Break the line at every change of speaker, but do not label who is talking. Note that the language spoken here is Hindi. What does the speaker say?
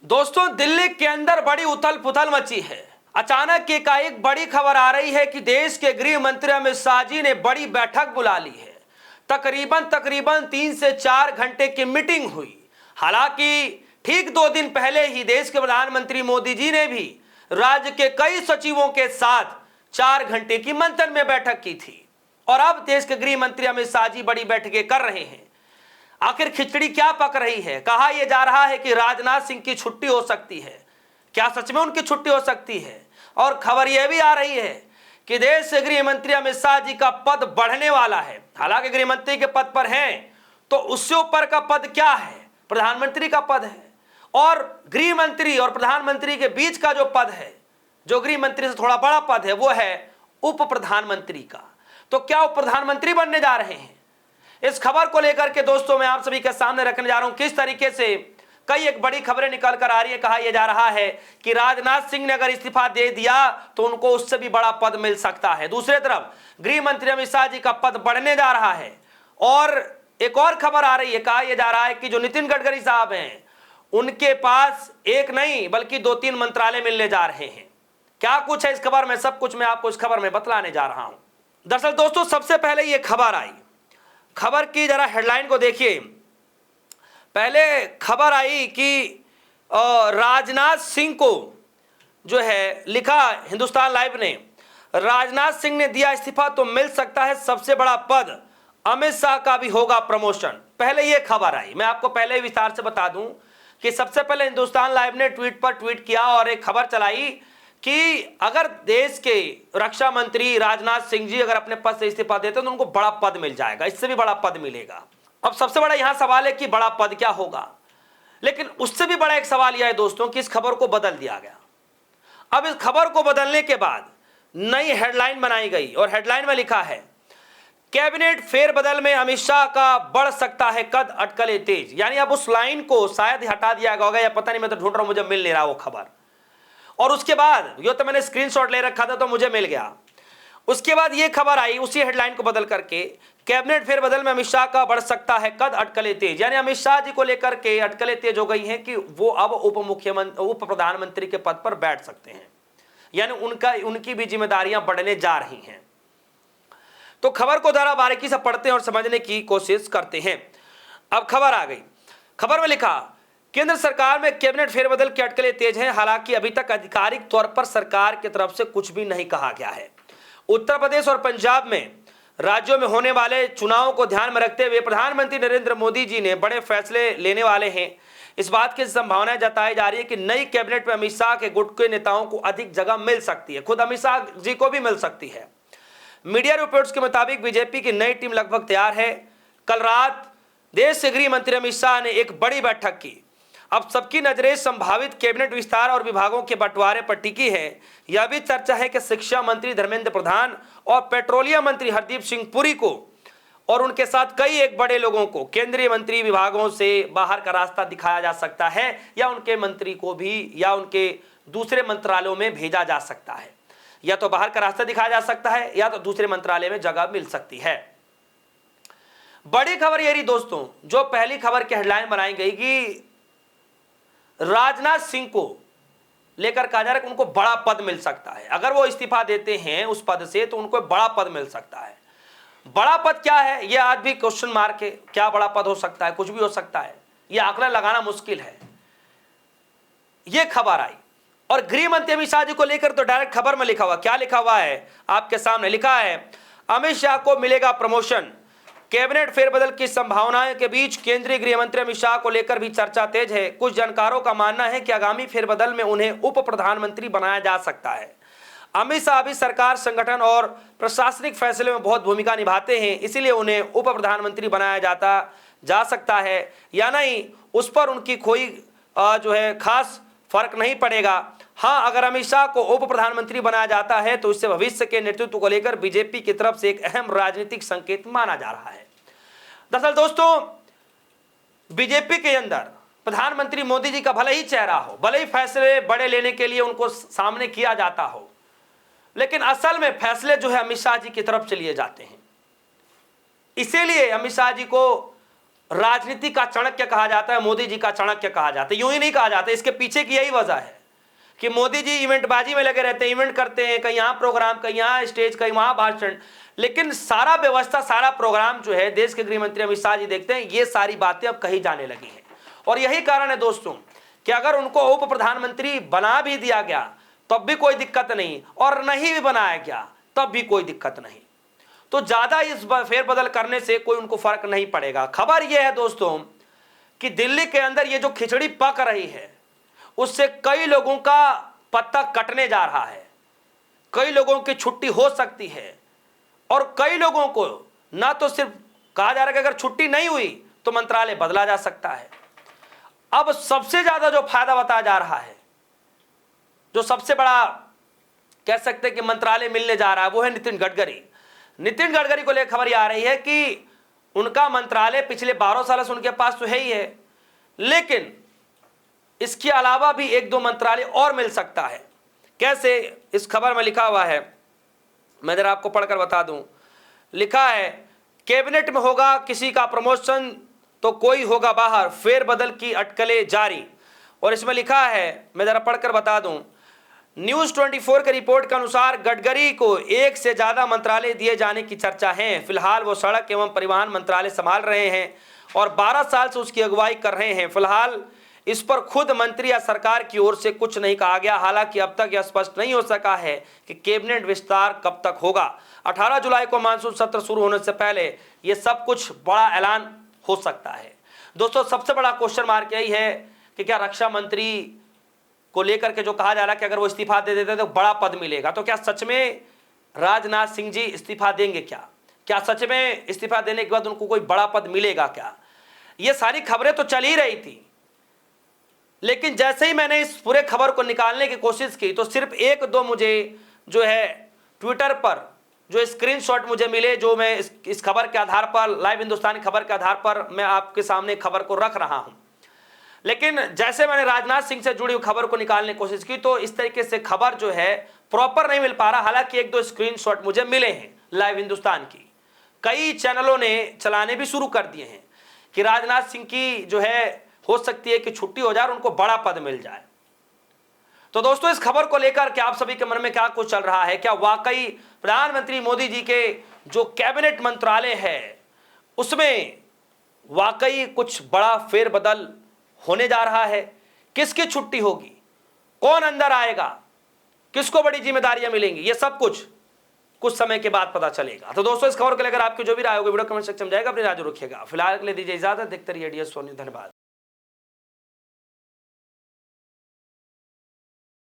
दोस्तों, दिल्ली के अंदर बड़ी उथल पुथल मची है। अचानक एकाएक बड़ी खबर आ रही है कि देश के गृह मंत्री अमित शाह जी ने बड़ी बैठक बुला ली है। तकरीबन 3 से 4 घंटे की मीटिंग हुई। हालांकि ठीक 2 दिन पहले ही देश के प्रधानमंत्री मोदी जी ने भी राज्य के कई सचिवों के साथ 4 घंटे की मंथन में बैठक की थी और अब देश के गृह मंत्री अमित शाह जी बड़ी बैठकें कर रहे हैं। आखिर खिचड़ी क्या पक रही है? कहा यह जा रहा है कि राजनाथ सिंह की छुट्टी हो सकती है। क्या सच में उनकी छुट्टी हो सकती है? और खबर यह भी आ रही है कि देश के गृह मंत्री अमित शाह जी का पद बढ़ने वाला है। हालांकि गृह मंत्री के पद पर हैं तो उससे ऊपर का पद क्या है? प्रधानमंत्री का पद है। और गृह मंत्री और प्रधानमंत्री के बीच का जो पद है, जो गृह मंत्री से थोड़ा बड़ा पद है, वो है उप प्रधानमंत्री का। तो क्या उप प्रधानमंत्री बनने जा रहे हैं? इस खबर को लेकर के दोस्तों मैं आप सभी के सामने रखने जा रहा हूं किस तरीके से कई एक बड़ी खबरें निकल कर आ रही है। कहा यह जा रहा है कि राजनाथ सिंह ने अगर इस्तीफा दे दिया तो उनको उससे भी बड़ा पद मिल सकता है। दूसरी तरफ गृह मंत्री अमित शाह जी का पद बढ़ने जा रहा है। और एक और खबर आ रही है, कहा यह जा रहा है कि जो नितिन गडकरी साहब हैं उनके पास एक नहीं बल्कि 2-3 मंत्रालय मिलने जा रहे हैं। क्या कुछ है इस खबर में, सब कुछ मैं आपको इस खबर में बतलाने जा रहा हूं। दरअसल दोस्तों, सबसे पहले यह खबर आई, खबर की जरा हेडलाइन को देखिए। पहले खबर आई कि राजनाथ सिंह को जो है लिखा हिंदुस्तान लाइव ने, राजनाथ सिंह ने दिया इस्तीफा तो मिल सकता है सबसे बड़ा पद, अमित शाह का भी होगा प्रमोशन। पहले यह खबर आई। मैं आपको पहले ही विस्तार से बता दूं कि सबसे पहले हिंदुस्तान लाइव ने ट्वीट पर ट्वीट किया और एक खबर चलाई कि अगर देश के रक्षा मंत्री राजनाथ सिंह जी अगर अपने पद से इस्तीफा देते तो उनको बड़ा पद मिल जाएगा, इससे भी बड़ा पद मिलेगा। अब सबसे बड़ा यहां सवाल है कि बड़ा पद क्या होगा, लेकिन उससे भी बड़ा एक सवाल यह है दोस्तों कि इस खबर को बदल दिया गया। अब इस खबर को बदलने के बाद नई हेडलाइन बनाई गई और हेडलाइन में लिखा है, कैबिनेट फेरबदल में अमित शाह का बढ़ सकता है कद, अटकलें तेज। यानी अब उस लाइन को शायद हटा दिया गया होगा या पता नहीं, मैं तो ढूंढ रहा हूं, मुझे मिल नहीं रहा वो खबर। और उसके बाद यो तो मैंने स्क्रीनशॉट ले रखा था तो मुझे मिल गया। उसके बाद ये खबर आई उसी हेडलाइन को बदल करके, कैबिनेट फेरबदल में अमित शाह का बढ़ सकता है कद, अटकलें तेज। यानी अमित शाह जी को लेकर के अटकलें तेज हो गई हैं कि वो अब उप प्रधानमंत्री के पद पर बैठ सकते हैं। यानी उनकी भी जिम्मेदारियां बढ़ने जा रही हैं। तो खबर को जरा बारीकी से पढ़ते हैं और समझने की कोशिश करते हैं। अब खबर आ गई। खबर में लिखा, केंद्र सरकार में कैबिनेट फेरबदल की अटकलें तेज हैं। हालांकि अभी तक आधिकारिक तौर पर सरकार की तरफ से कुछ भी नहीं कहा गया है। उत्तर प्रदेश और पंजाब में राज्यों में होने वाले चुनावों को ध्यान में रखते हुए प्रधानमंत्री नरेंद्र मोदी जी ने बड़े फैसले लेने वाले हैं। इस बात की संभावना जताई जा रही है कि नई कैबिनेट में अमित शाह के गुट के नेताओं को अधिक जगह मिल सकती है, खुद अमित शाह जी को भी मिल सकती है। मीडिया रिपोर्ट्स के मुताबिक बीजेपी की नई टीम लगभग तैयार है। कल रात देश के गृह मंत्री अमित शाह ने एक बड़ी बैठक की। अब सबकी नजरें संभावित कैबिनेट विस्तार और विभागों के बंटवारे पर टिकी है। यह भी चर्चा है कि शिक्षा मंत्री धर्मेंद्र प्रधान और पेट्रोलियम मंत्री हरदीप सिंह पुरी को और उनके साथ कई एक बड़े लोगों को केंद्रीय मंत्री विभागों से बाहर का रास्ता दिखाया जा सकता है या उनके मंत्री को भी या उनके दूसरे मंत्रालयों में भेजा जा सकता है। या तो बाहर का रास्ता दिखाया जा सकता है या तो दूसरे मंत्रालय में जगह मिल सकती है। बड़ी खबर ये रही दोस्तों, जो पहली खबर की हेडलाइन बनाई गई कि राजनाथ सिंह को लेकर कहा जा रहा है कि उनको बड़ा पद मिल सकता है। अगर वो इस्तीफा देते हैं उस पद से तो उनको बड़ा पद मिल सकता है। बड़ा पद क्या है यह आज भी क्वेश्चन मार्क है। क्या बड़ा पद हो सकता है? कुछ भी हो सकता है, यह आंकड़ा लगाना मुश्किल है। यह खबर आई और गृह मंत्री अमित शाह जी को लेकर तो डायरेक्ट खबर में लिखा हुआ, क्या लिखा हुआ है आपके सामने, लिखा है अमित शाह को मिलेगा प्रमोशन। कैबिनेट फेरबदल की संभावनाओं के बीच केंद्रीय गृह मंत्री अमित शाह को लेकर भी चर्चा तेज है। कुछ जानकारों का मानना है कि आगामी फेरबदल में उन्हें उप प्रधानमंत्री बनाया जा सकता है। अमित शाह भी सरकार, संगठन और प्रशासनिक फैसले में बहुत भूमिका निभाते हैं, इसीलिए उन्हें उप प्रधानमंत्री बनाया जा सकता है या नहीं, उस पर उनकी कोई जो है खास फर्क नहीं पड़ेगा। हाँ, अगर अमित शाह को उप प्रधानमंत्री बनाया जाता है तो इससे भविष्य के नेतृत्व को लेकर बीजेपी की तरफ से एक अहम राजनीतिक संकेत माना जा रहा है। दरअसल दोस्तों, बीजेपी के अंदर प्रधानमंत्री मोदी जी का भले ही चेहरा हो, भले ही फैसले बड़े लेने के लिए उनको सामने किया जाता हो, लेकिन असल में फैसले जो है अमित शाह जी की तरफ से लिए जाते हैं। इसीलिए अमित शाह जी को राजनीति का चाणक्य कहा जाता है, मोदी जी का चाणक्य कहा जाता है। यूं ही नहीं कहा जाता, इसके पीछे की यही वजह है कि मोदी जी इवेंटबाजी में लगे रहते हैं, इवेंट करते हैं, कहीं यहाँ प्रोग्राम, कहीं यहाँ स्टेज, कहीं वहाँ भाषण, लेकिन सारा व्यवस्था, सारा प्रोग्राम जो है देश के गृह मंत्री अमित शाह जी देखते हैं, ये सारी बातें अब कही जाने लगी हैं। और यही कारण है दोस्तों कि अगर उनको उप प्रधानमंत्री बना भी दिया गया तब भी कोई दिक्कत नहीं, और नहीं भी बनाया गया तब भी कोई दिक्कत नहीं। तो ज्यादा इस फेरबदल करने से कोई उनको फर्क नहीं पड़ेगा। खबर यह है दोस्तों कि दिल्ली के अंदर ये जो खिचड़ी पक रही है उससे कई लोगों का पत्ता कटने जा रहा है, कई लोगों की छुट्टी हो सकती है, और कई लोगों को ना तो सिर्फ कहा जा रहा है कि अगर छुट्टी नहीं हुई तो मंत्रालय बदला जा सकता है। अब सबसे ज्यादा जो फायदा बताया जा रहा है, जो सबसे बड़ा कह सकते हैं कि मंत्रालय मिलने जा रहा है, वो है नितिन गडकरी। नितिन गडकरी को लेकर खबर आ रही है कि उनका मंत्रालय पिछले 12 साल से उनके पास तो है ही है, लेकिन इसके अलावा भी 1-2 मंत्रालय और मिल सकता है। कैसे, इस खबर में लिखा हुआ है, मैं जरा आपको पढ़कर बता दूं। लिखा है, कैबिनेट में होगा किसी का प्रमोशन तो कोई होगा बाहर, फेरबदल की अटकलें जारी। और इसमें लिखा है, मैं जरा पढ़कर बता दूं, न्यूज 24 के रिपोर्ट के अनुसार गडकरी को 1 से ज्यादा मंत्रालय दिए जाने की चर्चा है। फिलहाल वो सड़क एवं परिवहन मंत्रालय संभाल रहे हैं और 12 साल से उसकी अगुवाई कर रहे हैं। फिलहाल इस पर खुद मंत्री या सरकार की ओर से कुछ नहीं कहा गया। हालांकि अब तक यह स्पष्ट नहीं हो सका है कि कैबिनेट विस्तार कब तक होगा। 18 जुलाई को मानसून सत्र शुरू होने से पहले यह सब कुछ बड़ा ऐलान हो सकता है। दोस्तों, सबसे बड़ा क्वेश्चन मार्क यही है कि क्या रक्षा मंत्री को लेकर के जो कहा जा रहा है कि अगर वो इस्तीफा दे देते तो बड़ा पद मिलेगा, तो क्या सच में राजनाथ सिंह जी इस्तीफा देंगे? क्या सच में इस्तीफा देने के बाद उनको कोई बड़ा पद मिलेगा? क्या ये सारी खबरें तो चल ही रही थी, लेकिन जैसे ही मैंने इस पूरे खबर को निकालने की कोशिश की तो सिर्फ 1-2 मुझे जो है ट्विटर पर जो स्क्रीनशॉट मुझे मिले, जो मैं इस खबर के आधार पर, लाइव हिंदुस्तानी खबर के आधार पर मैं आपके सामने खबर को रख रहा हूं। लेकिन जैसे मैंने राजनाथ सिंह से जुड़ी हुई खबर को निकालने की कोशिश की तो इस तरीके से खबर जो है प्रॉपर नहीं मिल पा रहा। हालांकि 1-2 स्क्रीनशॉट मुझे मिले हैं लाइव हिंदुस्तान की, कई चैनलों ने चलाने भी शुरू कर दिए हैं कि राजनाथ सिंह की जो है हो सकती है कि छुट्टी हो जाए और उनको बड़ा पद मिल जाए। तो दोस्तों, इस खबर को लेकर क्या आप सभी के मन में क्या कुछ चल रहा है? क्या वाकई प्रधानमंत्री मोदी जी के जो कैबिनेट मंत्रालय है उसमें वाकई कुछ बड़ा फेरबदल होने जा रहा है? किसकी छुट्टी होगी, कौन अंदर आएगा, किसको बड़ी जिम्मेदारियां मिलेंगी, ये सब कुछ समय के बाद पता चलेगा। तो दोस्तों, इस खबर को लेकर आपकी जो भी राय होगी वीडियो कमेंट सेक्शन में जाएगा, अपनी राय रखिएगा। फिलहाल के लिए दीजिए इजाजत, देखते रहिए DS सोनी, धन्यवाद।